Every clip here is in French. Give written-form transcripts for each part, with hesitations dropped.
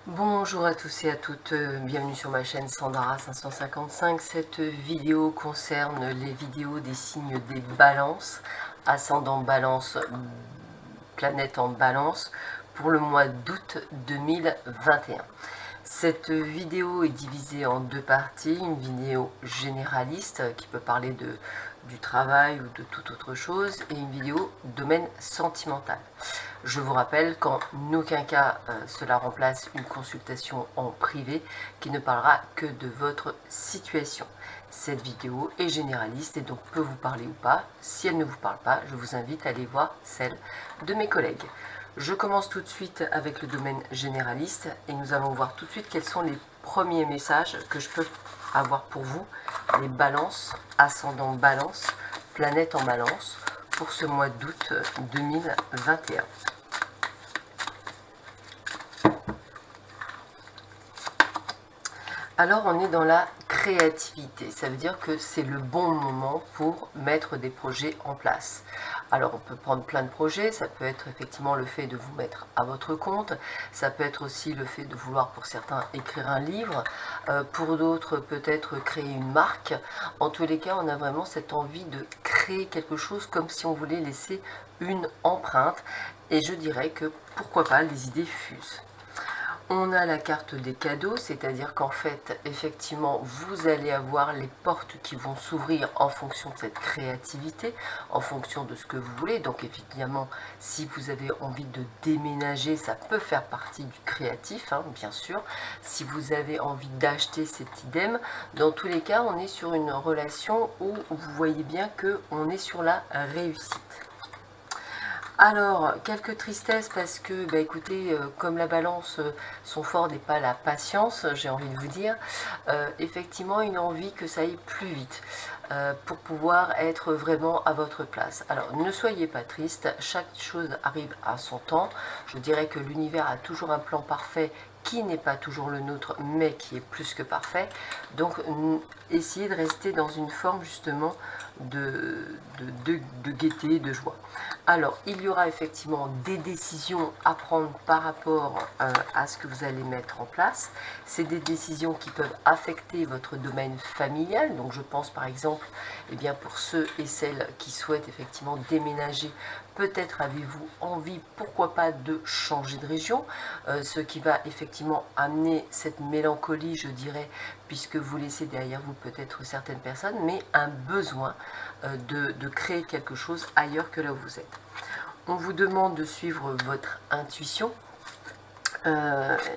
Bonjour à tous et à toutes, bienvenue sur ma chaîne Sandara 555. Cette vidéo concerne les vidéos des signes des balances, ascendant balance, planète en balance, pour le mois d'août 2021. Cette vidéo est divisée en deux parties, une vidéo généraliste qui peut parler du travail ou de toute autre chose, et une vidéo domaine sentimental. Je vous rappelle qu'en aucun cas cela remplace une consultation en privé qui ne parlera que de votre situation. Cette vidéo est généraliste et donc peut vous parler ou pas. Si elle ne vous parle pas, je vous invite à aller voir celle de mes collègues. Je commence tout de suite avec le domaine généraliste et nous allons voir tout de suite quels sont les premiers messages que je peux avoir pour vous, les balances, ascendant balance, planète en balance, pour ce mois d'août 2021. Alors on est dans la créativité, ça veut dire que c'est le bon moment pour mettre des projets en place. Alors on peut prendre plein de projets, ça peut être effectivement le fait de vous mettre à votre compte, ça peut être aussi le fait de vouloir pour certains écrire un livre, pour d'autres peut-être créer une marque. En tous les cas on a vraiment cette envie de créer quelque chose comme si on voulait laisser une empreinte, et je dirais que pourquoi pas, les idées fusent. On a la carte des cadeaux, c'est-à-dire qu'en fait, effectivement, vous allez avoir les portes qui vont s'ouvrir en fonction de cette créativité, en fonction de ce que vous voulez. Donc évidemment, si vous avez envie de déménager, ça peut faire partie du créatif, hein, bien sûr. Si vous avez envie d'acheter, cet idem. Dans tous les cas, on est sur une relation où vous voyez bien qu'on est sur la réussite. Alors, quelques tristesses parce que, bah, écoutez, comme la balance, son fort n'est pas la patience, j'ai envie de vous dire, effectivement, une envie que ça aille plus vite pour pouvoir être vraiment à votre place. Alors, ne soyez pas triste, chaque chose arrive à son temps. Je dirais que l'univers a toujours un plan parfait qui n'est pas toujours le nôtre, mais qui est plus que parfait. Donc, essayez de rester dans une forme justement de gaieté, de joie. Alors, il y aura effectivement des décisions à prendre par rapport à ce que vous allez mettre en place. C'est des décisions qui peuvent affecter votre domaine familial. Donc, je pense par exemple, eh bien, pour ceux et celles qui souhaitent effectivement déménager, peut-être avez-vous envie, pourquoi pas, de changer de région, ce qui va effectivement amener cette mélancolie, je dirais, puisque vous laissez derrière vous peut-être certaines personnes, mais un besoin de créer quelque chose ailleurs que là où vous êtes. On vous demande de suivre votre intuition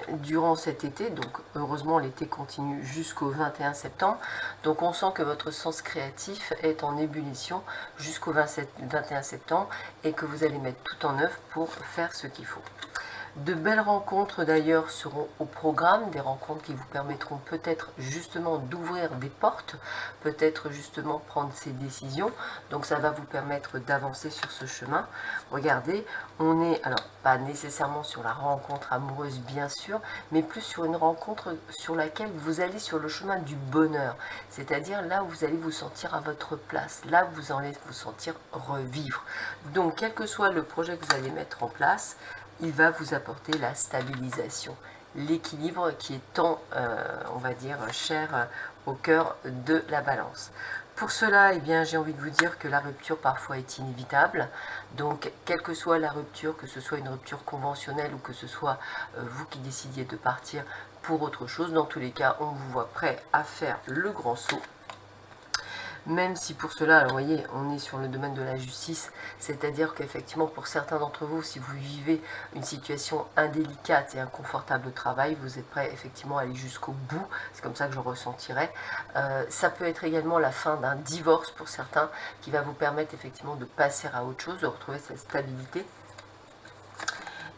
durant cet été, donc heureusement l'été continue jusqu'au 21 septembre, donc on sent que votre sens créatif est en ébullition jusqu'au 21 septembre et que vous allez mettre tout en œuvre pour faire ce qu'il faut. De belles rencontres d'ailleurs seront au programme, des rencontres qui vous permettront peut-être justement d'ouvrir des portes, peut-être justement prendre ces décisions, donc ça va vous permettre d'avancer sur ce chemin. Regardez, on est, alors pas nécessairement sur la rencontre amoureuse bien sûr, mais plus sur une rencontre sur laquelle vous allez sur le chemin du bonheur, c'est-à-dire là où vous allez vous sentir à votre place, là où vous allez vous sentir revivre. Donc quel que soit le projet que vous allez mettre en place, il va vous apporter la stabilisation, l'équilibre qui est tant, on va dire, cher au cœur de la balance. Pour cela, eh bien, j'ai envie de vous dire que la rupture parfois est inévitable. Donc, quelle que soit la rupture, que ce soit une rupture conventionnelle ou que ce soit vous qui décidiez de partir pour autre chose, dans tous les cas, on vous voit prêt à faire le grand saut. Même si pour cela, alors, vous voyez, on est sur le domaine de la justice, c'est-à-dire qu'effectivement pour certains d'entre vous, si vous vivez une situation indélicate et inconfortable au travail, vous êtes prêt effectivement à aller jusqu'au bout, c'est comme ça que je ressentirais. Ça peut être également la fin d'un divorce pour certains, qui va vous permettre effectivement de passer à autre chose, de retrouver cette stabilité.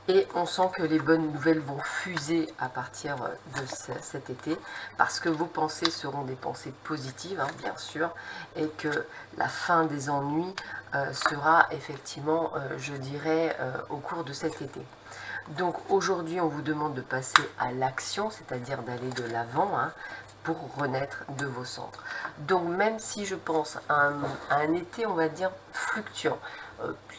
Et on sent que les bonnes nouvelles vont fuser à partir de cet été, parce que vos pensées seront des pensées positives, hein, bien sûr, et que la fin des ennuis sera effectivement, je dirais, au cours de cet été. Donc aujourd'hui, on vous demande de passer à l'action, c'est-à-dire d'aller de l'avant, hein, pour renaître de vos centres. Donc même si je pense à un été, on va dire, fluctuant,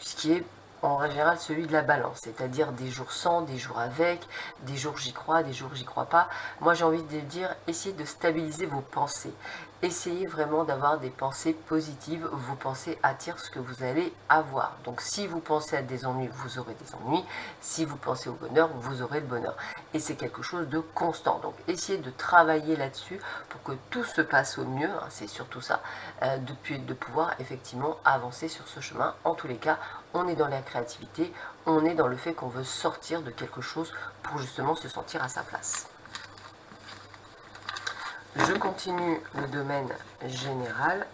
ce qui est en général celui de la balance, c'est-à-dire des jours sans, des jours avec, des jours j'y crois, des jours j'y crois pas. Moi j'ai envie de dire, essayez de stabiliser vos pensées. Essayez vraiment d'avoir des pensées positives. Vos pensées attirent ce que vous allez avoir. Donc si vous pensez à des ennuis, vous aurez des ennuis. Si vous pensez au bonheur, vous aurez le bonheur. Et c'est quelque chose de constant. Donc essayez de travailler là-dessus pour que tout se passe au mieux. Hein, c'est surtout ça, de pouvoir effectivement avancer sur ce chemin. En tous les cas, on est dans la créativité, on est dans le fait qu'on veut sortir de quelque chose pour justement se sentir à sa place. Je continue le domaine général.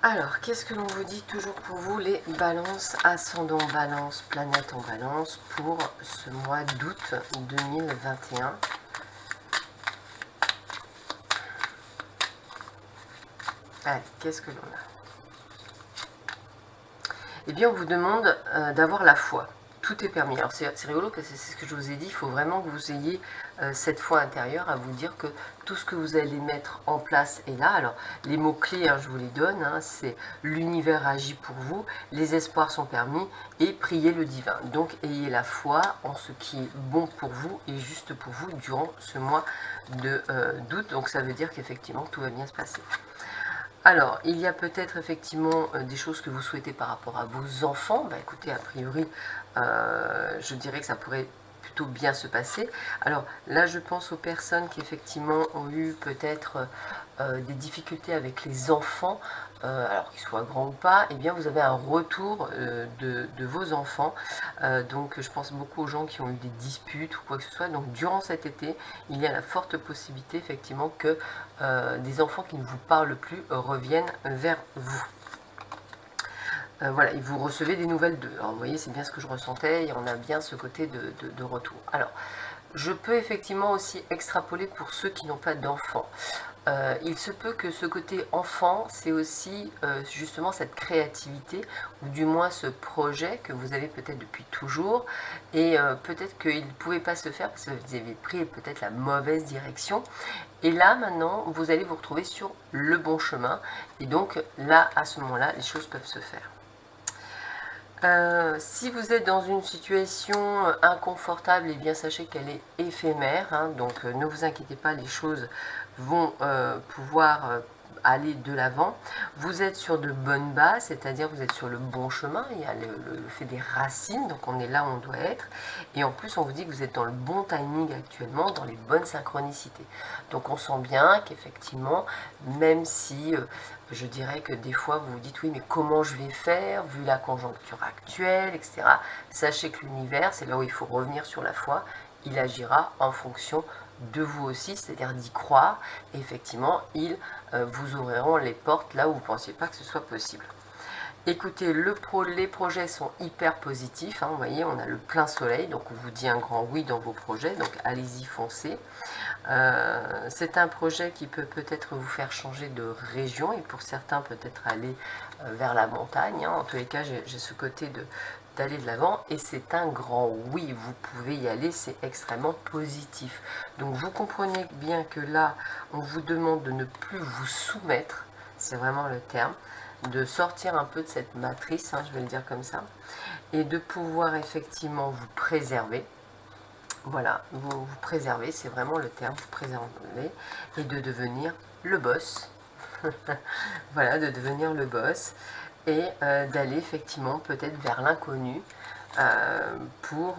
Alors, qu'est-ce que l'on vous dit toujours pour vous, les balances, ascendant balance, planète en balance, pour ce mois d'août 2021 ? Allez, qu'est-ce que l'on a ? Eh bien, on vous demande d'avoir la foi. Tout est permis. Alors, c'est rigolo parce que c'est ce que je vous ai dit. Il faut vraiment que vous ayez cette foi intérieure à vous dire que tout ce que vous allez mettre en place est là. Alors, les mots-clés, hein, je vous les donne. Hein, c'est l'univers agit pour vous, les espoirs sont permis et priez le divin. Donc, ayez la foi en ce qui est bon pour vous et juste pour vous durant ce mois d'août. Donc, ça veut dire qu'effectivement, tout va bien se passer. Alors, il y a peut-être effectivement des choses que vous souhaitez par rapport à vos enfants. Bah, écoutez, a priori, je dirais que ça pourrait plutôt bien se passer. Alors là, je pense aux personnes qui effectivement ont eu peut-être des difficultés avec les enfants, alors qu'ils soient grands ou pas. Eh bien, vous avez un retour de vos enfants. Donc, je pense beaucoup aux gens qui ont eu des disputes ou quoi que ce soit. Donc, durant cet été, il y a la forte possibilité effectivement que des enfants qui ne vous parlent plus reviennent vers vous. Voilà, et vous recevez des nouvelles d'eux. Alors vous voyez, c'est bien ce que je ressentais, et on a bien ce côté de retour. Alors, je peux effectivement aussi extrapoler pour ceux qui n'ont pas d'enfants. Il se peut que ce côté enfant, c'est aussi justement cette créativité, ou du moins ce projet que vous avez peut-être depuis toujours, et peut-être qu'il ne pouvait pas se faire parce que vous avez pris peut-être la mauvaise direction. Et là, maintenant, vous allez vous retrouver sur le bon chemin, et donc là, à ce moment-là, les choses peuvent se faire. Si vous êtes dans une situation inconfortable, eh bien sachez qu'elle est éphémère, hein, donc ne vous inquiétez pas, les choses vont pouvoir aller de l'avant. Vous êtes sur de bonnes bases, c'est-à-dire vous êtes sur le bon chemin, il y a le fait des racines, donc on est là où on doit être, et en plus on vous dit que vous êtes dans le bon timing actuellement, dans les bonnes synchronicités. Donc on sent bien qu'effectivement, même si je dirais que des fois vous vous dites oui mais comment je vais faire vu la conjoncture actuelle, etc. Sachez que l'univers, c'est là où il faut revenir sur la foi, il agira en fonction de vous aussi, c'est-à-dire d'y croire, et effectivement, ils vous ouvriront les portes là où vous ne pensiez pas que ce soit possible. Écoutez, les projets sont hyper positifs, hein, vous voyez, on a le plein soleil, donc on vous dit un grand oui dans vos projets, donc allez-y, foncez. C'est un projet qui peut peut-être vous faire changer de région, et pour certains peut-être aller vers la montagne, hein. En tous les cas, j'ai ce côté d'aller de l'avant, et c'est un grand oui, vous pouvez y aller, c'est extrêmement positif. Donc vous comprenez bien que là, on vous demande de ne plus vous soumettre, c'est vraiment le terme, de sortir un peu de cette matrice, hein, je vais le dire comme ça, et de pouvoir effectivement vous préserver. Voilà, vous préservez, c'est vraiment le terme, vous préservez, et de devenir le boss. Voilà, de devenir le boss, et d'aller effectivement peut-être vers l'inconnu, pour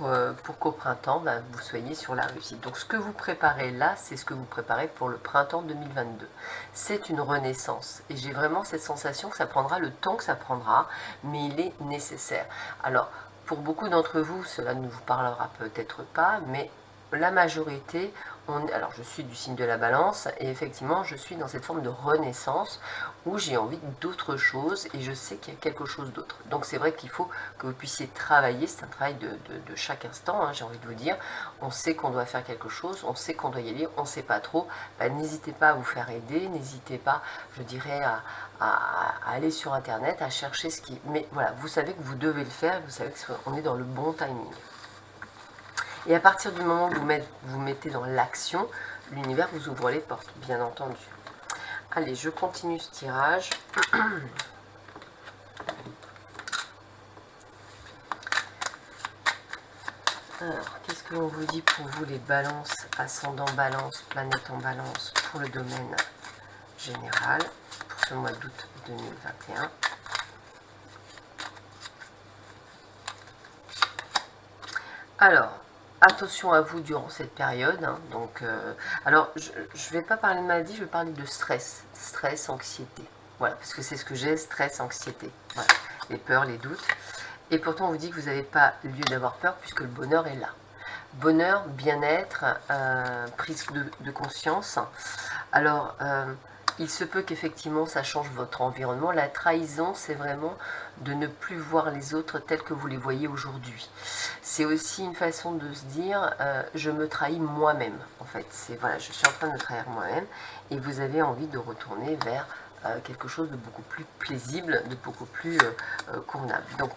qu'au printemps, vous soyez sur la réussite. Donc ce que vous préparez là, c'est ce que vous préparez pour le printemps 2022. C'est une renaissance, et j'ai vraiment cette sensation que ça prendra le temps que ça prendra, mais il est nécessaire. Alors, pour beaucoup d'entre vous, cela ne vous parlera peut-être pas, mais la majorité, alors je suis du signe de la balance, et effectivement je suis dans cette forme de renaissance où j'ai envie d'autre chose, et je sais qu'il y a quelque chose d'autre. Donc c'est vrai qu'il faut que vous puissiez travailler, c'est un travail de chaque instant, hein, j'ai envie de vous dire. On sait qu'on doit faire quelque chose, on sait qu'on doit y aller, on ne sait pas trop. N'hésitez pas à vous faire aider, n'hésitez pas, je dirais, à aller sur internet, à chercher ce qui... Mais voilà, vous savez que vous devez le faire, vous savez qu'on est dans le bon timing. Et à partir du moment où vous mettez dans l'action, l'univers vous ouvre les portes, bien entendu. Allez, je continue ce tirage. Alors, qu'est-ce que l'on vous dit pour vous les balances, ascendant balance, planète en balance, pour le domaine général, pour ce mois d'août 2021. Alors, attention à vous durant cette période. Hein, donc, alors, je ne vais pas parler de maladie, je vais parler de stress. Stress, anxiété. Voilà, parce que c'est ce que j'ai, stress, anxiété. Voilà, les peurs, les doutes. Et pourtant, on vous dit que vous n'avez pas lieu d'avoir peur puisque le bonheur est là. Bonheur, bien-être, prise de conscience. Alors, il se peut qu'effectivement ça change votre environnement. La trahison, c'est vraiment de ne plus voir les autres tels que vous les voyez aujourd'hui. C'est aussi une façon de se dire, je me trahis moi-même. En fait, c'est voilà, je suis en train de me trahir moi-même. Et vous avez envie de retourner vers quelque chose de beaucoup plus paisible, de beaucoup plus convenable. Donc,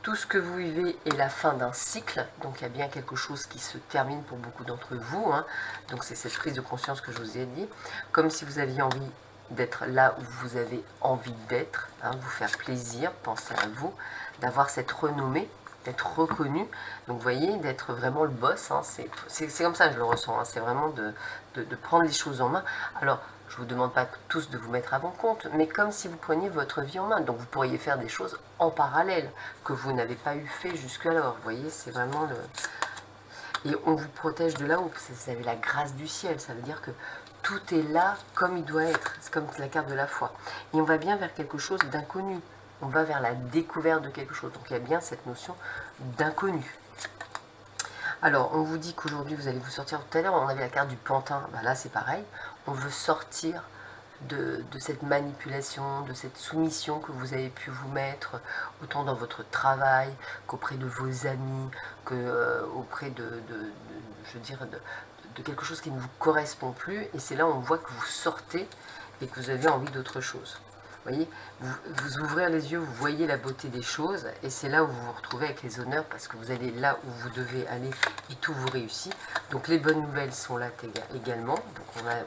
tout ce que vous vivez est la fin d'un cycle, donc il y a bien quelque chose qui se termine pour beaucoup d'entre vous, hein. Donc c'est cette prise de conscience que je vous ai dit, comme si vous aviez envie d'être là où vous avez envie d'être, hein, vous faire plaisir, penser à vous, d'avoir cette renommée, d'être reconnu, donc vous voyez, d'être vraiment le boss, hein, c'est comme ça que je le ressens, hein, c'est vraiment de prendre les choses en main. Alors, je ne vous demande pas tous de vous mettre à bon compte, mais comme si vous preniez votre vie en main. Donc vous pourriez faire des choses en parallèle que vous n'avez pas eu fait jusqu'alors. Vous voyez, c'est vraiment le... Et on vous protège de là-haut. Vous avez la grâce du ciel. Ça veut dire que tout est là comme il doit être. C'est comme la carte de la foi. Et on va bien vers quelque chose d'inconnu. On va vers la découverte de quelque chose. Donc il y a bien cette notion d'inconnu. Alors, on vous dit qu'aujourd'hui, vous allez vous sortir. Tout à l'heure, on avait la carte du pantin. Ben là, c'est pareil. On veut sortir de cette manipulation, de cette soumission que vous avez pu vous mettre, autant dans votre travail qu'auprès de vos amis, qu'auprès je veux dire, de quelque chose qui ne vous correspond plus. Et c'est là où on voit que vous sortez et que vous avez envie d'autre chose. Vous voyez, vous ouvrez les yeux, vous voyez la beauté des choses, et c'est là où vous vous retrouvez avec les honneurs, parce que vous allez là où vous devez aller, et tout vous réussit. Donc les bonnes nouvelles sont là également, donc on est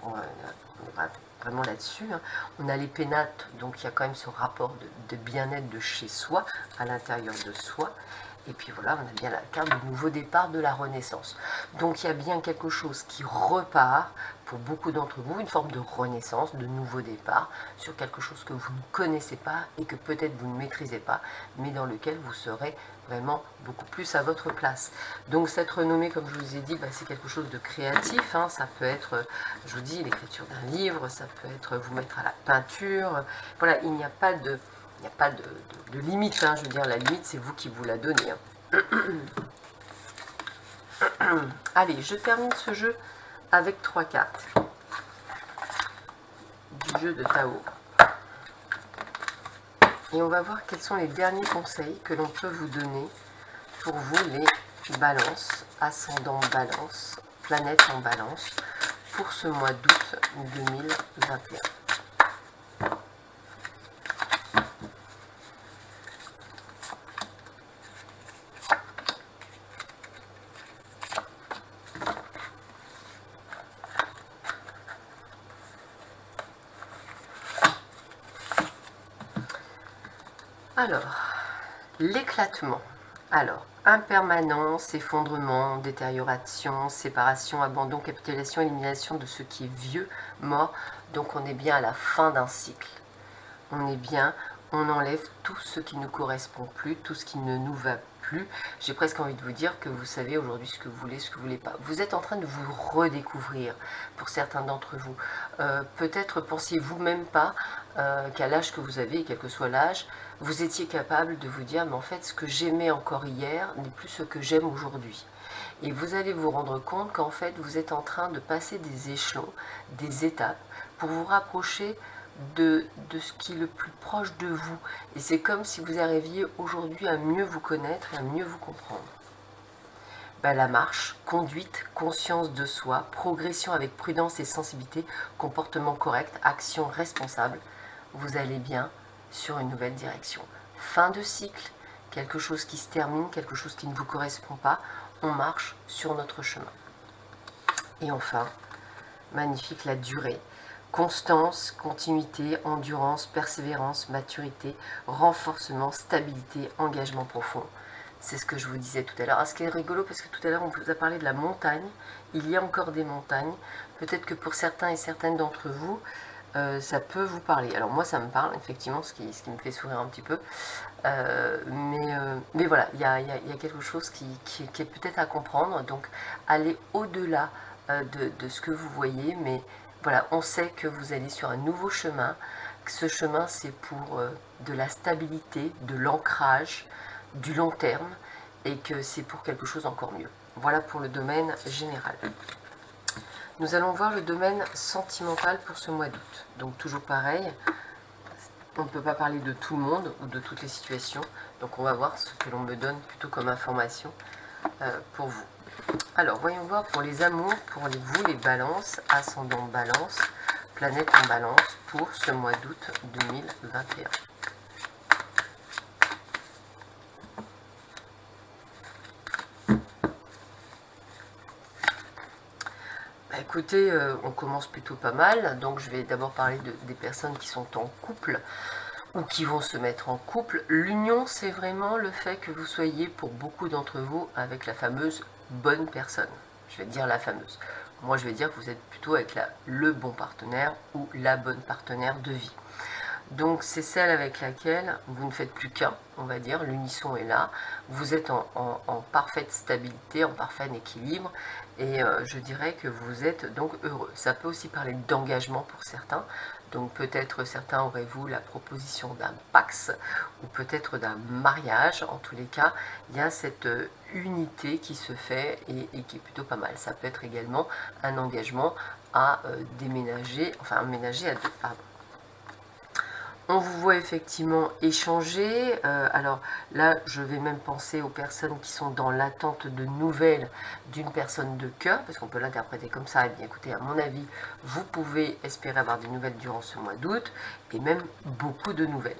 vraiment là-dessus. Hein. On a les pénates, donc il y a quand même ce rapport de bien-être de chez soi, à l'intérieur de soi. Et puis voilà, on a bien la carte du nouveau départ, de la renaissance. Donc il y a bien quelque chose qui repart pour beaucoup d'entre vous, une forme de renaissance, de nouveau départ, sur quelque chose que vous ne connaissez pas et que peut-être vous ne maîtrisez pas, mais dans lequel vous serez vraiment beaucoup plus à votre place. Donc cette renommée, comme je vous ai dit, bah, c'est quelque chose de créatif, hein. Ça peut être, je vous dis, l'écriture d'un livre, ça peut être vous mettre à la peinture. Voilà, il n'y a pas de... Il n'y a pas de limite, hein. Je veux dire, la limite, c'est vous qui vous la donnez. Hein. Allez, je termine ce jeu avec 3 cartes du jeu de Tao. Et on va voir quels sont les derniers conseils que l'on peut vous donner pour vous, les balances, ascendant balance, planète en balance, pour ce mois d'août 2021. Alors, l'éclatement. Alors, impermanence, effondrement, détérioration, séparation, abandon, capitulation, élimination de ce qui est vieux, mort. Donc on est bien à la fin d'un cycle. On est bien, on enlève tout ce qui ne correspond plus, tout ce qui ne nous va plus. J'ai presque envie de vous dire que vous savez aujourd'hui ce que vous voulez, ce que vous voulez pas. Vous êtes en train de vous redécouvrir pour certains d'entre vous. Peut-être pensiez-vous même pas qu'à l'âge que vous avez, quel que soit l'âge, vous étiez capable de vous dire, mais en fait, ce que j'aimais encore hier n'est plus ce que j'aime aujourd'hui. Et vous allez vous rendre compte qu'en fait, vous êtes en train de passer des échelons, des étapes, pour vous rapprocher de ce qui est le plus proche de vous. Et c'est comme si vous arriviez aujourd'hui à mieux vous connaître et à mieux vous comprendre. Ben, la marche, conduite, conscience de soi, progression avec prudence et sensibilité, comportement correct, action responsable, vous allez bien sur une nouvelle direction. Fin de cycle, quelque chose qui se termine, quelque chose qui ne vous correspond pas, on marche sur notre chemin. Et enfin, magnifique, la durée. Constance, continuité, endurance, persévérance, maturité, renforcement, stabilité, engagement profond. C'est ce que je vous disais tout à l'heure. Ce qui est rigolo, parce que tout à l'heure, on vous a parlé de la montagne. Il y a encore des montagnes. Peut-être que pour certains et certaines d'entre vous, ça peut vous parler. Alors moi, ça me parle, effectivement, ce qui me fait sourire un petit peu. Mais voilà, il y a quelque chose qui est peut-être à comprendre. Donc, allez au-delà de ce que vous voyez. Mais voilà, on sait que vous allez sur un nouveau chemin. Que ce chemin, c'est pour de la stabilité, de l'ancrage, du long terme, et que c'est pour quelque chose encore mieux. Voilà pour le domaine général. Nous allons voir le domaine sentimental pour ce mois d'août. Donc toujours pareil, on ne peut pas parler de tout le monde ou de toutes les situations. Donc on va voir ce que l'on me donne plutôt comme information pour vous. Alors voyons voir pour les amours, pour vous les balances, ascendant balance, planète en balance pour ce mois d'août 2021. Écoutez, on commence plutôt pas mal, donc je vais d'abord parler des personnes qui sont en couple ou qui vont se mettre en couple. L'union, c'est vraiment le fait que vous soyez, pour beaucoup d'entre vous, avec la fameuse bonne personne. Je vais dire la fameuse. Moi, je vais dire que vous êtes plutôt avec le bon partenaire ou la bonne partenaire de vie. Donc c'est celle avec laquelle vous ne faites plus qu'un, on va dire, l'unisson est là, vous êtes en parfaite stabilité, en parfait équilibre, et je dirais que vous êtes donc heureux. Ça peut aussi parler d'engagement pour certains, donc peut-être certains auraient-vous la proposition d'un pax, ou peut-être d'un mariage. En tous les cas, il y a cette unité qui se fait et qui est plutôt pas mal. Ça peut être également un engagement à déménager, enfin emménager à deux, pardon. On vous voit effectivement échanger. Alors là, je vais même penser aux personnes qui sont dans l'attente de nouvelles d'une personne de cœur, parce qu'on peut l'interpréter comme ça. Et bien écoutez, à mon avis, vous pouvez espérer avoir des nouvelles durant ce mois d'août, et même beaucoup de nouvelles.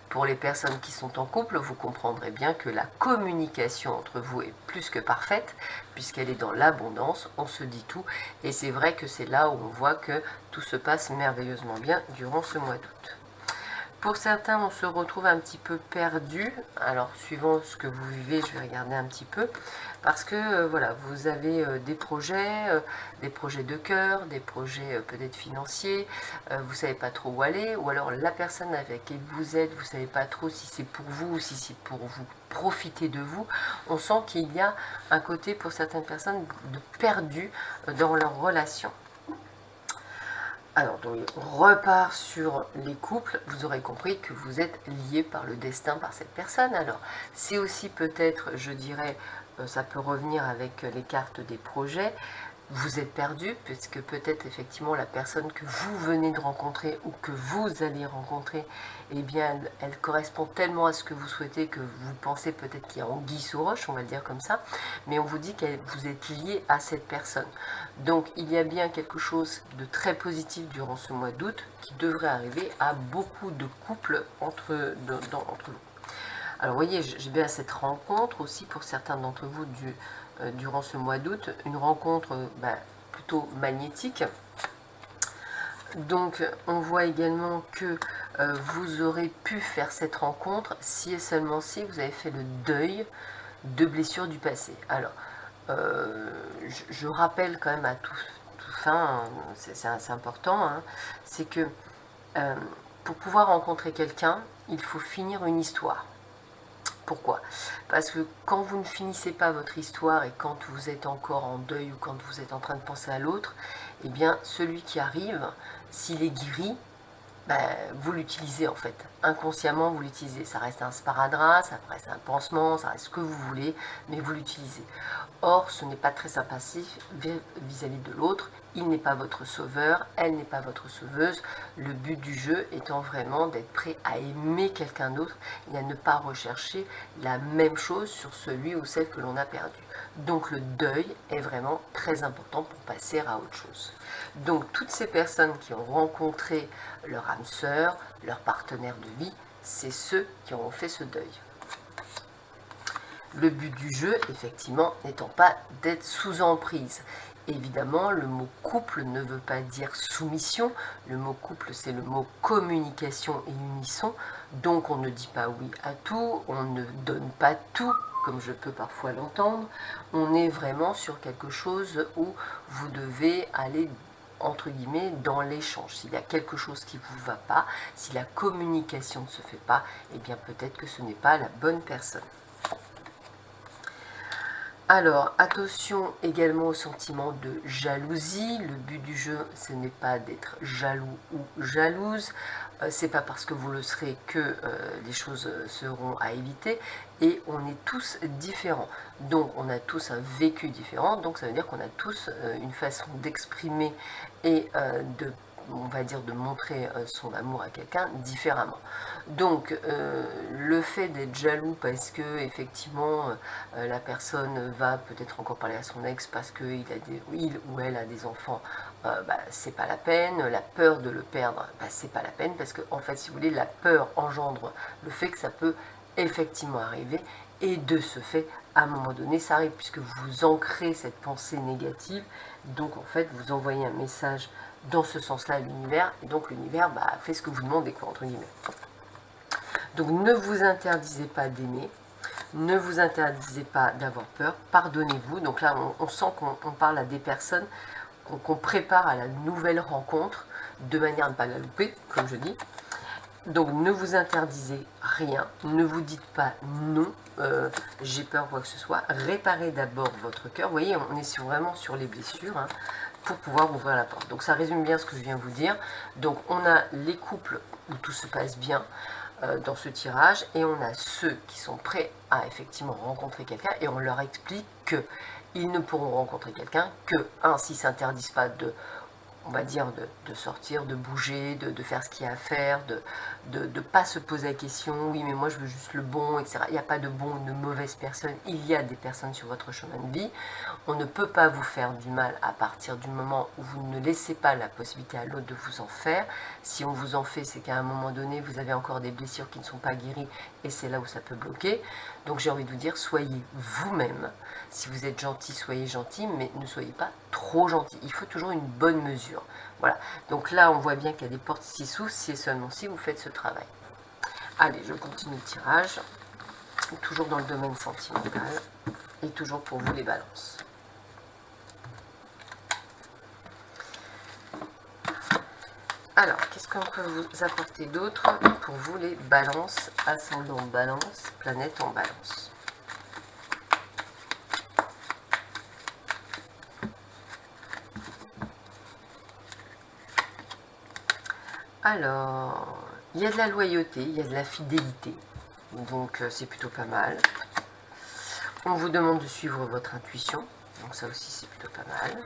Pour les personnes qui sont en couple, vous comprendrez bien que la communication entre vous est plus que parfaite, puisqu'elle est dans l'abondance, on se dit tout, et c'est vrai que c'est là où on voit que tout se passe merveilleusement bien durant ce mois d'août. Pour certains, on se retrouve un petit peu perdu. Alors, suivant ce que vous vivez, je vais regarder un petit peu. Parce que, voilà, vous avez des projets de cœur, des projets peut-être financiers. Vous ne savez pas trop où aller. Ou alors, la personne avec qui vous êtes, vous ne savez pas trop si c'est pour vous ou si c'est pour vous profiter de vous. On sent qu'il y a un côté, pour certaines personnes, de perdu dans leur relation. Alors, donc, on repart sur les couples. Vous aurez compris que vous êtes liés par le destin, par cette personne. Alors, c'est aussi peut-être, je dirais, ça peut revenir avec les cartes des projets. Vous êtes perdu, puisque peut-être effectivement la personne que vous venez de rencontrer ou que vous allez rencontrer, eh bien, elle correspond tellement à ce que vous souhaitez que vous pensez peut-être qu'il y a anguille sous roche, on va le dire comme ça, mais on vous dit que vous êtes lié à cette personne. Donc il y a bien quelque chose de très positif durant ce mois d'août qui devrait arriver à beaucoup de couples entre vous. Alors vous voyez, j'ai bien cette rencontre aussi pour certains d'entre vous durant ce mois d'août, une rencontre plutôt magnétique. Donc on voit également que vous aurez pu faire cette rencontre si et seulement si vous avez fait le deuil de blessures du passé. Alors je rappelle quand même à tout fin, c'est important, hein, c'est que pour pouvoir rencontrer quelqu'un, il faut finir une histoire. Pourquoi? Parce que quand vous ne finissez pas votre histoire et quand vous êtes encore en deuil ou quand vous êtes en train de penser à l'autre, eh bien celui qui arrive, s'il est guéri, vous l'utilisez en fait. Inconsciemment, vous l'utilisez. Ça reste un sparadrap, ça reste un pansement, ça reste ce que vous voulez, mais vous l'utilisez. Or, ce n'est pas très sympathique vis-à-vis de l'autre. Il n'est pas votre sauveur, elle n'est pas votre sauveuse. Le but du jeu étant vraiment d'être prêt à aimer quelqu'un d'autre et à ne pas rechercher la même chose sur celui ou celle que l'on a perdu. Donc le deuil est vraiment très important pour passer à autre chose. Donc toutes ces personnes qui ont rencontré leur âme sœur, leur partenaire de vie, c'est ceux qui ont fait ce deuil. Le but du jeu, effectivement, n'étant pas d'être sous emprise. Évidemment, le mot couple ne veut pas dire soumission. Le mot couple, c'est le mot communication et unisson. Donc, on ne dit pas oui à tout, on ne donne pas tout, comme je peux parfois l'entendre. On est vraiment sur quelque chose où vous devez aller, entre guillemets, dans l'échange. S'il y a quelque chose qui ne vous va pas, si la communication ne se fait pas, eh bien peut-être que ce n'est pas la bonne personne. Alors, attention également au sentiment de jalousie. Le but du jeu, ce n'est pas d'être jaloux ou jalouse. C'est pas parce que vous le serez que les choses seront à éviter. Et on est tous différents. Donc, on a tous un vécu différent. Donc, ça veut dire qu'on a tous une façon d'exprimer et on va dire de montrer son amour à quelqu'un différemment. Donc le fait d'être jaloux parce que effectivement la personne va peut-être encore parler à son ex parce qu'il ou elle a des enfants, c'est pas la peine. La peur de le perdre, c'est pas la peine, parce que en fait, si vous voulez, la peur engendre le fait que ça peut effectivement arriver, et de ce fait, à un moment donné, ça arrive, puisque vous ancrez cette pensée négative. Donc en fait, vous envoyez un message dans ce sens-là à l'univers, et donc l'univers fait ce que vous demandez, quoi, entre guillemets. Donc ne vous interdisez pas d'aimer, ne vous interdisez pas d'avoir peur, pardonnez-vous. Donc là, on sent qu'on parle à des personnes, qu'on prépare à la nouvelle rencontre, de manière à ne pas la louper, comme je dis. Donc ne vous interdisez rien, ne vous dites pas non, j'ai peur, quoi que ce soit. Réparez d'abord votre cœur. Vous voyez, on est vraiment sur les blessures, hein, pour pouvoir ouvrir la porte. Donc ça résume bien ce que je viens de vous dire. Donc on a les couples où tout se passe bien dans ce tirage, et on a ceux qui sont prêts à effectivement rencontrer quelqu'un, et on leur explique que ils ne pourront rencontrer quelqu'un que, s'ils ne s'interdisent pas de, on va dire, de sortir, de bouger, de faire ce qu'il y a à faire, de pas se poser la question, oui mais moi je veux juste le bon, etc. Il n'y a pas de bon ou de mauvaise personne, il y a des personnes sur votre chemin de vie. On ne peut pas vous faire du mal à partir du moment où vous ne laissez pas la possibilité à l'autre de vous en faire. Si on vous en fait, c'est qu'à un moment donné, vous avez encore des blessures qui ne sont pas guéries, et c'est là où ça peut bloquer. Donc j'ai envie de vous dire, soyez vous-même. Si vous êtes gentil, soyez gentil, mais ne soyez pas trop gentil. Il faut toujours une bonne mesure. Voilà. Donc là, on voit bien qu'il y a des portes qui s'ouvrent, si et seulement si vous faites ce travail. Allez, je continue le tirage. Toujours dans le domaine sentimental. Et toujours pour vous, les balances. Alors, qu'est-ce qu'on peut vous apporter d'autre pour vous, les balances, ascendant balance, planète en balance? Alors, il y a de la loyauté, il y a de la fidélité, donc c'est plutôt pas mal. On vous demande de suivre votre intuition, donc ça aussi c'est plutôt pas mal.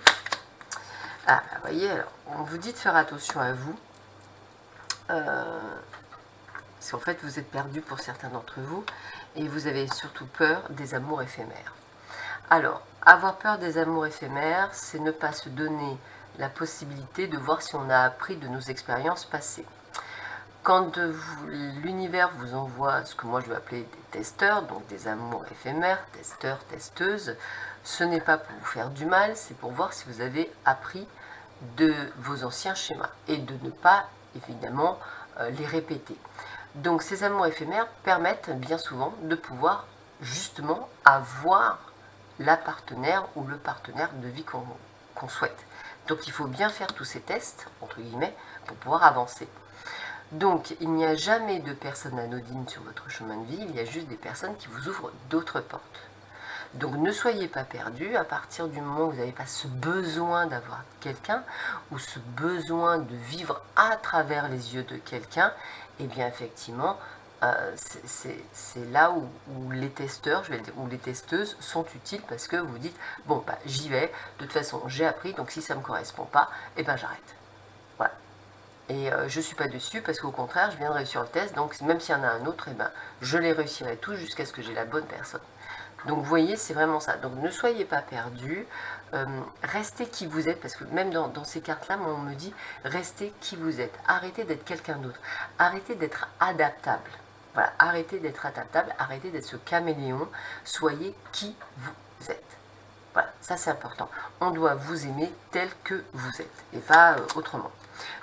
Ah, vous voyez, alors, on vous dit de faire attention à vous, parce qu'en fait vous êtes perdu pour certains d'entre vous, et vous avez surtout peur des amours éphémères. Alors, avoir peur des amours éphémères, c'est ne pas se donner la possibilité de voir si on a appris de nos expériences passées. Quand l'univers vous envoie ce que moi je vais appeler des testeurs, donc des amours éphémères, testeurs, testeuses, ce n'est pas pour vous faire du mal, c'est pour voir si vous avez appris de vos anciens schémas, et de ne pas, évidemment, les répéter. Donc ces amours éphémères permettent bien souvent de pouvoir justement avoir la partenaire ou le partenaire de vie qu'on souhaite. Donc il faut bien faire tous ces tests, entre guillemets, pour pouvoir avancer. Donc il n'y a jamais de personnes anodines sur votre chemin de vie, il y a juste des personnes qui vous ouvrent d'autres portes. Donc ne soyez pas perdus à partir du moment où vous n'avez pas ce besoin d'avoir quelqu'un, ou ce besoin de vivre à travers les yeux de quelqu'un. Et bien effectivement, c'est là où les testeurs, je vais le dire, où les testeuses sont utiles, parce que vous dites, bon j'y vais, de toute façon j'ai appris, donc si ça ne me correspond pas, et j'arrête. Voilà. Et je ne suis pas dessus, parce qu'au contraire, je viens de réussir le test, donc même s'il y en a un autre, je les réussirai tous jusqu'à ce que j'ai la bonne personne. Donc vous voyez, c'est vraiment ça. Donc ne soyez pas perdus, restez qui vous êtes, parce que même dans ces cartes-là, on me dit, restez qui vous êtes, arrêtez d'être quelqu'un d'autre, arrêtez d'être adaptable. Voilà, arrêtez d'être adaptable, arrêtez d'être ce caméléon, soyez qui vous êtes. Voilà, ça c'est important. On doit vous aimer tel que vous êtes et pas autrement.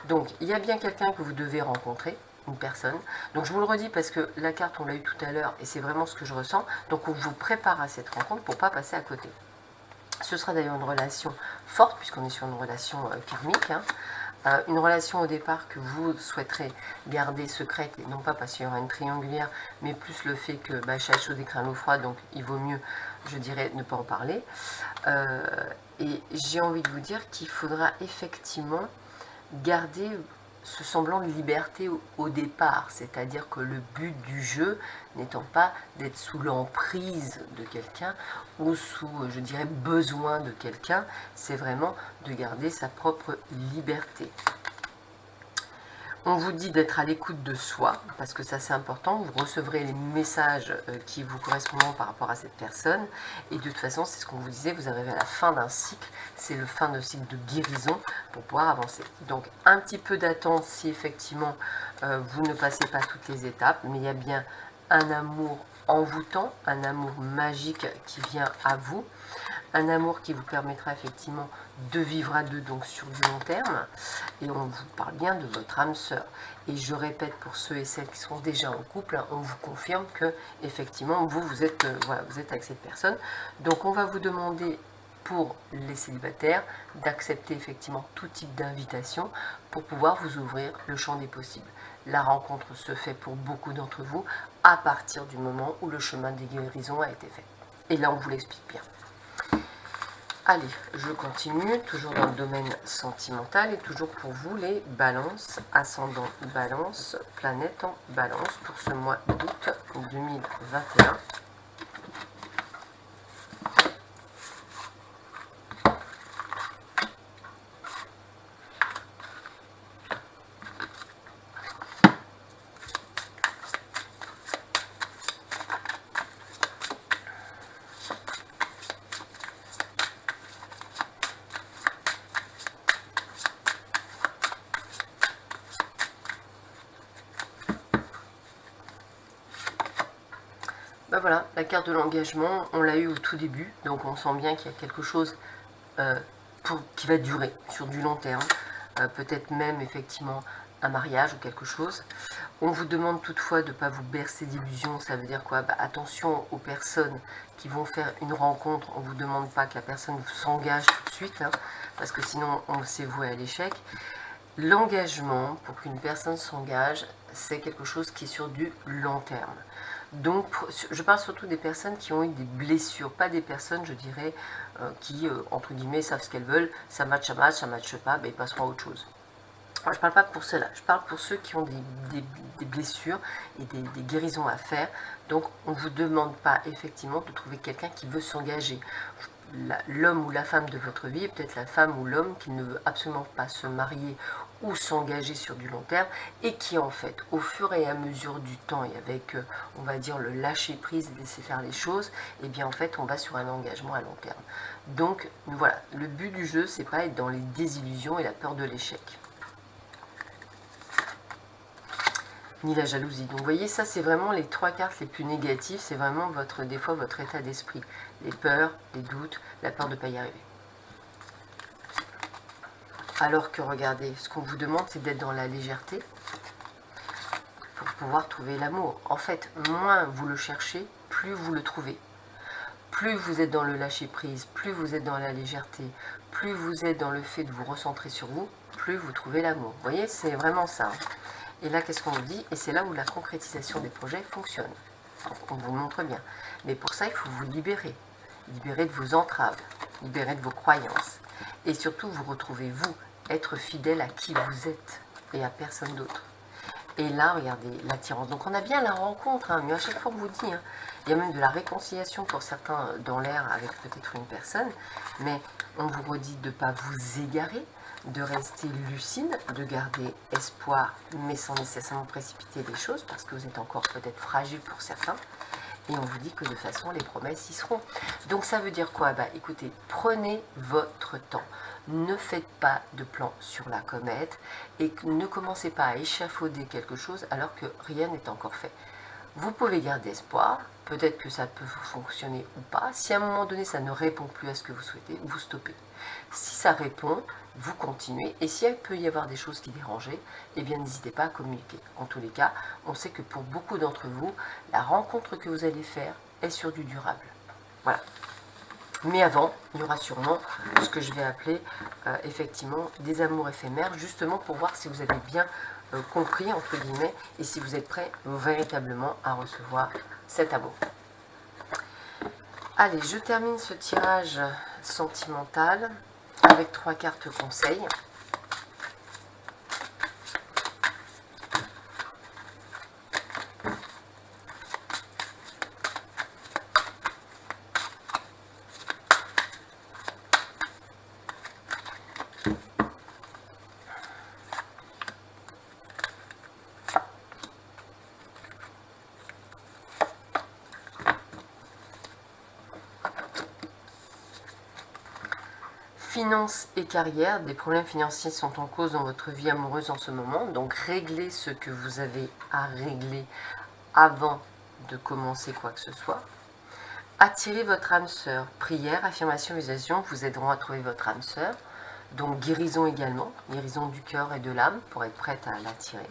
Donc, il y a bien quelqu'un que vous devez rencontrer, une personne. Donc, je vous le redis parce que la carte, on l'a eu tout à l'heure et c'est vraiment ce que je ressens. Donc, on vous prépare à cette rencontre pour ne pas passer à côté. Ce sera d'ailleurs une relation forte puisqu'on est sur une relation karmique. Hein. Une relation au départ que vous souhaiterez garder secrète, et non pas parce qu'il y aura une triangulaire, mais plus le fait que chat chaud craint l'eau froide, donc il vaut mieux, je dirais, ne pas en parler. Et j'ai envie de vous dire qu'il faudra effectivement garder ce semblant de liberté au départ, c'est-à-dire que le but du jeu n'étant pas d'être sous l'emprise de quelqu'un ou sous, je dirais, besoin de quelqu'un, c'est vraiment de garder sa propre liberté. On vous dit d'être à l'écoute de soi, parce que ça c'est important, vous recevrez les messages qui vous correspondent par rapport à cette personne, et de toute façon, c'est ce qu'on vous disait, vous arrivez à la fin d'un cycle, c'est le fin de cycle de guérison pour pouvoir avancer. Donc un petit peu d'attente si effectivement vous ne passez pas toutes les étapes, mais il y a bien un amour envoûtant, un amour magique qui vient à vous, un amour qui vous permettra effectivement de vivre à deux, donc sur du long terme, et on vous parle bien de votre âme sœur. Et je répète pour ceux et celles qui sont déjà en couple, on vous confirme que effectivement vous êtes, voilà, vous êtes avec cette personne. Donc on va vous demander pour les célibataires d'accepter effectivement tout type d'invitation pour pouvoir vous ouvrir le champ des possibles. La rencontre se fait pour beaucoup d'entre vous à partir du moment où le chemin des guérisons a été fait. Et là on vous l'explique bien. Allez, je continue, toujours dans le domaine sentimental et toujours pour vous les balances, ascendant balance, planète en balance pour ce mois d'août 2021. Voilà, la carte de l'engagement, on l'a eu au tout début, donc on sent bien qu'il y a quelque chose qui va durer sur du long terme, peut-être même effectivement un mariage ou quelque chose. On vous demande toutefois de ne pas vous bercer d'illusions, ça veut dire quoi? Attention aux personnes qui vont faire une rencontre, on ne vous demande pas que la personne s'engage tout de suite, hein, parce que sinon on s'est voué à l'échec. L'engagement, pour qu'une personne s'engage, c'est quelque chose qui est sur du long terme. Donc, je parle surtout des personnes qui ont eu des blessures, pas des personnes, je dirais, qui, entre guillemets, savent ce qu'elles veulent, ça matche, ça matche pas, ils passeront à autre chose. Alors, je ne parle pas pour cela, je parle pour ceux qui ont des blessures et des guérisons à faire. Donc, on ne vous demande pas, effectivement, de trouver quelqu'un qui veut s'engager. L'homme ou la femme de votre vie, peut-être la femme ou l'homme qui ne veut absolument pas se marier ou s'engager sur du long terme et qui en fait au fur et à mesure du temps et avec on va dire le lâcher prise et laisser faire les choses, et bien en fait on va sur un engagement à long terme. Donc voilà, le but du jeu c'est pas être dans les désillusions et la peur de l'échec ni la jalousie. Donc vous voyez, ça c'est vraiment les trois cartes les plus négatives, c'est vraiment des fois votre état d'esprit, les peurs, les doutes, la peur de ne pas y arriver. Alors que regardez, ce qu'on vous demande, c'est d'être dans la légèreté pour pouvoir trouver l'amour. En fait, moins vous le cherchez, plus vous le trouvez. Plus vous êtes dans le lâcher-prise, plus vous êtes dans la légèreté, plus vous êtes dans le fait de vous recentrer sur vous, plus vous trouvez l'amour. Vous voyez, c'est vraiment ça. Et là, qu'est-ce qu'on vous dit? Et c'est là où la concrétisation des projets fonctionne. On vous le montre bien. Mais pour ça, il faut vous libérer. Libérer de vos entraves, libérer de vos croyances. Et surtout, vous retrouvez vous, être fidèle à qui vous êtes et à personne d'autre. Et là, regardez, l'attirance. Donc on a bien la rencontre, hein, mais à chaque fois on vous dit, hein, il y a même de la réconciliation pour certains dans l'air avec peut-être une personne, mais on vous redit de ne pas vous égarer, de rester lucide, de garder espoir, mais sans nécessairement précipiter les choses, parce que vous êtes encore peut-être fragile pour certains. Et on vous dit que de toute façon, les promesses y seront. Donc ça veut dire quoi? Écoutez, prenez votre temps. Ne faites pas de plan sur la comète et ne commencez pas à échafauder quelque chose alors que rien n'est encore fait. Vous pouvez garder espoir, peut-être que ça peut fonctionner ou pas. Si à un moment donné ça ne répond plus à ce que vous souhaitez, vous stoppez. Si ça répond, vous continuez. Et s'il peut y avoir des choses qui dérangeaient, eh bien n'hésitez pas à communiquer. En tous les cas, on sait que pour beaucoup d'entre vous, la rencontre que vous allez faire est sur du durable. Voilà. Mais avant, il y aura sûrement ce que je vais appeler effectivement des amours éphémères, justement pour voir si vous avez bien compris, entre guillemets, et si vous êtes prêt véritablement à recevoir cet amour. Allez, je termine ce tirage sentimental avec 3 cartes conseils. Finances et carrière, des problèmes financiers sont en cause dans votre vie amoureuse en ce moment, donc réglez ce que vous avez à régler avant de commencer quoi que ce soit. Attirez votre âme sœur, prière, affirmation, visualisation vous aideront à trouver votre âme sœur, donc guérison également, guérison du cœur et de l'âme pour être prête à l'attirer.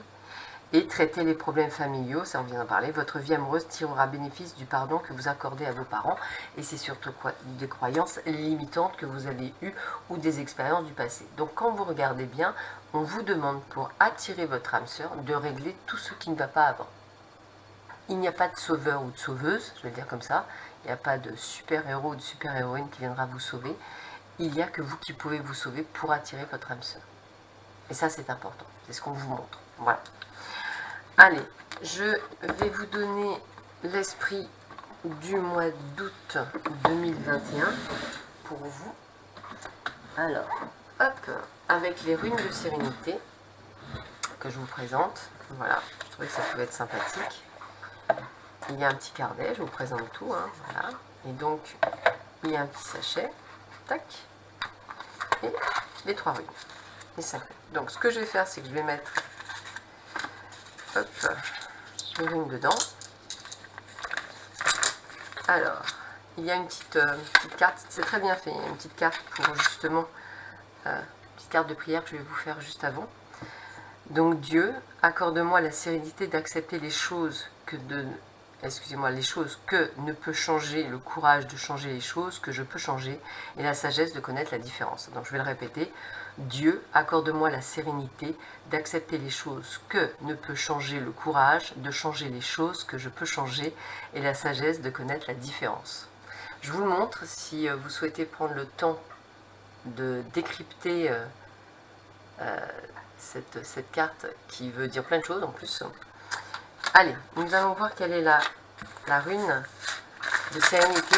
Et traiter les problèmes familiaux, ça on vient d'en parler, votre vie amoureuse tirera bénéfice du pardon que vous accordez à vos parents et c'est surtout des croyances limitantes que vous avez eues ou des expériences du passé. Donc quand vous regardez bien, on vous demande pour attirer votre âme sœur de régler tout ce qui ne va pas avant. Il n'y a pas de sauveur ou de sauveuse, je vais le dire comme ça, il n'y a pas de super-héros ou de super-héroïne qui viendra vous sauver, il n'y a que vous qui pouvez vous sauver pour attirer votre âme sœur. Et ça c'est important, c'est ce qu'on vous montre. Voilà. Allez, je vais vous donner l'esprit du mois d'août 2021 pour vous. Alors, hop, avec les runes de sérénité que je vous présente. Voilà, je trouvais que ça pouvait être sympathique. Il y a un petit carnet, je vous présente tout. Hein, voilà. Et donc, il y a un petit sachet. Tac. Et les 3 runes. Les 5 runes. Donc, ce que je vais faire, c'est que je vais mettre les runes dedans. Alors, il y a une petite carte, c'est très bien fait, il y a une petite carte pour justement, petite carte de prière que je vais vous faire juste avant. Donc Dieu, accorde-moi la sérénité d'accepter les choses les choses que ne peut changer, le courage de changer les choses que je peux changer et la sagesse de connaître la différence. Donc je vais le répéter. Dieu, accorde-moi la sérénité d'accepter les choses que ne peut changer, le courage de changer les choses que je peux changer et la sagesse de connaître la différence. Je vous le montre si vous souhaitez prendre le temps de décrypter cette carte qui veut dire plein de choses en plus. Allez, nous allons voir quelle est la rune de sérénité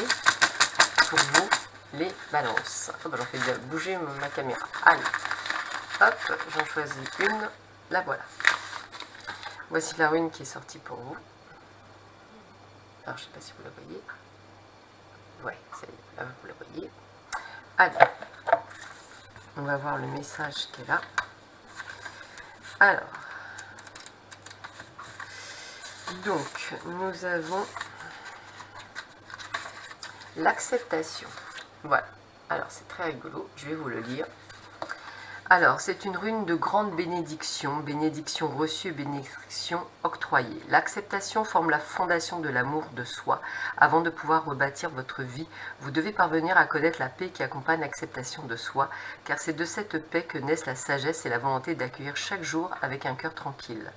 pour vous, les balances. Oh, bah, j'en fais bien bouger ma caméra. Allez, hop, j'en choisis une. La voilà. Voici la rune qui est sortie pour vous. Alors, je ne sais pas si vous la voyez. Ouais, là, vous la voyez. Allez, on va voir le message qu'elle a. Alors, donc, nous avons l'acceptation. Voilà. Alors, c'est très rigolo. Je vais vous le lire. Alors, c'est une rune de grande bénédiction, bénédiction reçue, bénédiction octroyée. L'acceptation forme la fondation de l'amour de soi. Avant de pouvoir rebâtir votre vie, vous devez parvenir à connaître la paix qui accompagne l'acceptation de soi, car c'est de cette paix que naissent la sagesse et la volonté d'accueillir chaque jour avec un cœur tranquille.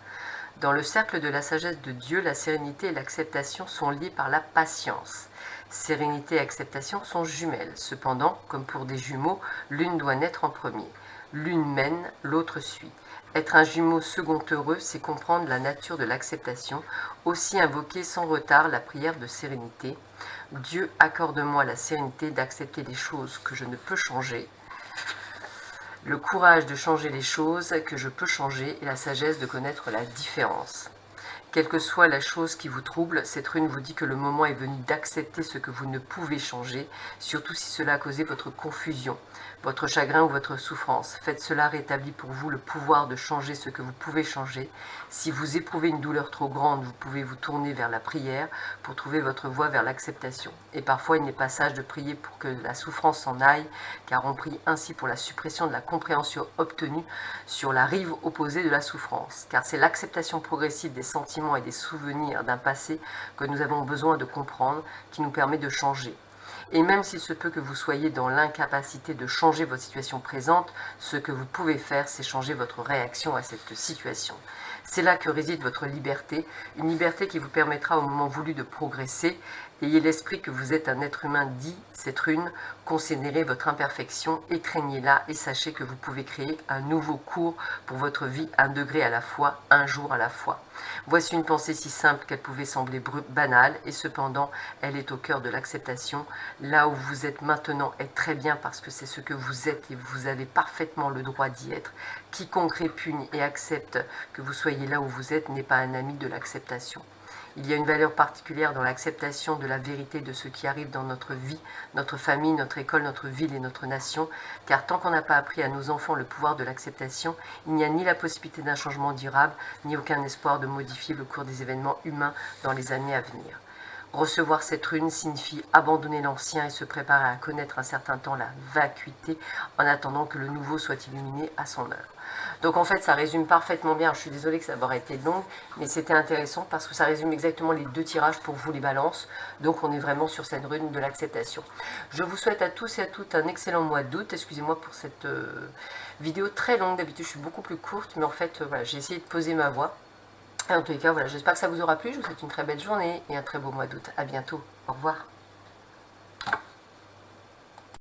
Dans le cercle de la sagesse de Dieu, la sérénité et l'acceptation sont liées par la patience. Sérénité et acceptation sont jumelles. Cependant, comme pour des jumeaux, l'une doit naître en premier. L'une mène, l'autre suit. Être un jumeau second heureux, c'est comprendre la nature de l'acceptation, aussi invoquer sans retard la prière de sérénité. Dieu, accorde-moi la sérénité d'accepter les choses que je ne peux changer, le courage de changer les choses que je peux changer et la sagesse de connaître la différence. Quelle que soit la chose qui vous trouble, cette rune vous dit que le moment est venu d'accepter ce que vous ne pouvez changer, surtout si cela a causé votre confusion, votre chagrin ou votre souffrance. Faites cela rétablit pour vous le pouvoir de changer ce que vous pouvez changer. Si vous éprouvez une douleur trop grande, vous pouvez vous tourner vers la prière pour trouver votre voie vers l'acceptation. Et parfois, il n'est pas sage de prier pour que la souffrance s'en aille, car on prie ainsi pour la suppression de la compréhension obtenue sur la rive opposée de la souffrance. Car c'est l'acceptation progressive des sentiments et des souvenirs d'un passé que nous avons besoin de comprendre, qui nous permet de changer. Et même s'il se peut que vous soyez dans l'incapacité de changer votre situation présente, ce que vous pouvez faire, c'est changer votre réaction à cette situation. C'est là que réside votre liberté, une liberté qui vous permettra au moment voulu de progresser. Ayez l'esprit que vous êtes un être humain dit, cette rune, considérez votre imperfection, étreignez-la et sachez que vous pouvez créer un nouveau cours pour votre vie, un degré à la fois, un jour à la fois. Voici une pensée si simple qu'elle pouvait sembler banale et cependant elle est au cœur de l'acceptation. Là où vous êtes maintenant est très bien parce que c'est ce que vous êtes et vous avez parfaitement le droit d'y être. Quiconque répugne et accepte que vous soyez là où vous êtes n'est pas un ami de l'acceptation. Il y a une valeur particulière dans l'acceptation de la vérité de ce qui arrive dans notre vie, notre famille, notre école, notre ville et notre nation, car tant qu'on n'a pas appris à nos enfants le pouvoir de l'acceptation, il n'y a ni la possibilité d'un changement durable, ni aucun espoir de modifier le cours des événements humains dans les années à venir. Recevoir cette rune signifie abandonner l'ancien et se préparer à connaître un certain temps la vacuité en attendant que le nouveau soit illuminé à son heure. Donc en fait ça résume parfaitement bien, je suis désolée que ça aurait été long, mais c'était intéressant parce que ça résume exactement les deux tirages pour vous les balances, donc on est vraiment sur cette rune de l'acceptation. Je vous souhaite à tous et à toutes un excellent mois d'août, excusez-moi pour cette vidéo très longue, d'habitude je suis beaucoup plus courte, mais en fait voilà, j'ai essayé de poser ma voix. En tous les cas, voilà, j'espère que ça vous aura plu, je vous souhaite une très belle journée et un très beau mois d'août. À bientôt, au revoir.